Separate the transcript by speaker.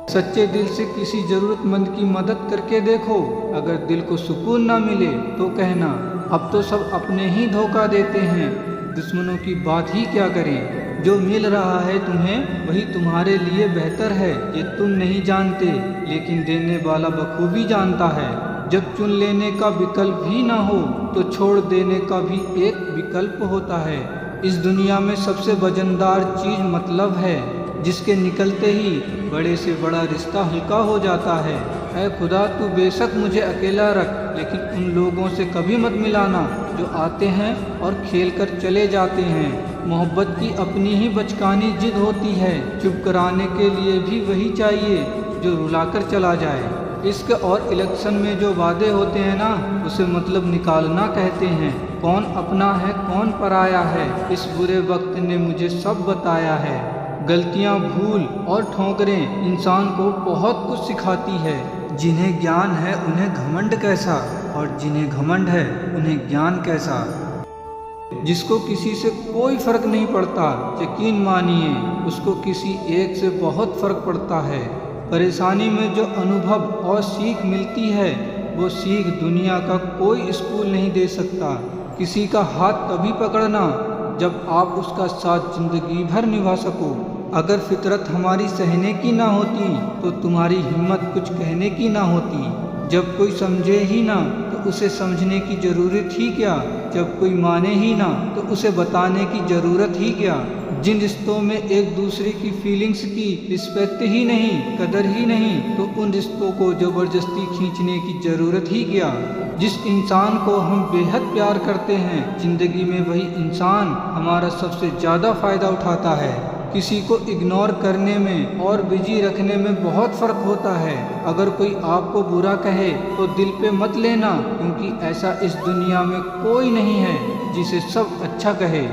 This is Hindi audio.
Speaker 1: सच्चे दिल से किसी ज़रूरतमंद की मदद करके देखो। अगर दिल को सुकून ना मिले तो कहना अब तो सब अपने ही धोखा देते हैं, दुश्मनों की बात ही क्या करें। जो मिल रहा है तुम्हें वही तुम्हारे लिए बेहतर है, ये तुम नहीं जानते लेकिन देने वाला बखूबी जानता है। जब चुन लेने का विकल्प ही ना हो तो छोड़ देने का भी एक विकल्प होता है। इस दुनिया में सबसे वजनदार चीज़ मतलब है, जिसके निकलते ही बड़े से बड़ा रिश्ता हल्का हो जाता है। ऐ खुदा तू बेशक मुझे अकेला रख, लेकिन उन लोगों से कभी मत मिलाना जो आते हैं और खेल कर चले जाते हैं। मोहब्बत की अपनी ही बचकानी जिद होती है, चुप कराने के लिए भी वही चाहिए जो रुलाकर चला जाए। इश्क और इलेक्शन में जो वादे होते हैं ना, उसे मतलब निकालना कहते हैं। कौन अपना है कौन पराया है, इस बुरे वक्त ने मुझे सब बताया है। गलतियां, भूल और ठोकरें इंसान को बहुत कुछ सिखाती है। जिन्हें ज्ञान है उन्हें घमंड कैसा, और जिन्हें घमंड है उन्हें ज्ञान कैसा। जिसको किसी से कोई फर्क नहीं पड़ता, यकीन मानिए उसको किसी एक से बहुत फर्क पड़ता है। परेशानी में जो अनुभव और सीख मिलती है, वो सीख दुनिया का कोई स्कूल नहीं दे सकता। किसी का हाथ तभी पकड़ना जब आप उसका साथ जिंदगी भर निभा सको। अगर फितरत हमारी सहने की ना होती तो तुम्हारी हिम्मत कुछ कहने की ना होती। जब कोई समझे ही ना तो उसे समझने की ज़रूरत ही क्या, जब कोई माने ही ना तो उसे बताने की ज़रूरत ही क्या। जिन रिश्तों में एक दूसरे की फीलिंग्स की रिस्पेक्ट ही नहीं, कदर ही नहीं, तो उन रिश्तों को ज़बरदस्ती खींचने की ज़रूरत ही क्या। जिस इंसान को हम बेहद प्यार करते हैं, ज़िंदगी में वही इंसान हमारा सबसे ज़्यादा फ़ायदा उठाता है। किसी को इग्नोर करने में और बिजी रखने में बहुत फ़र्क होता है। अगर कोई आपको बुरा कहे तो दिल पे मत लेना, क्योंकि ऐसा इस दुनिया में कोई नहीं है जिसे सब अच्छा कहे।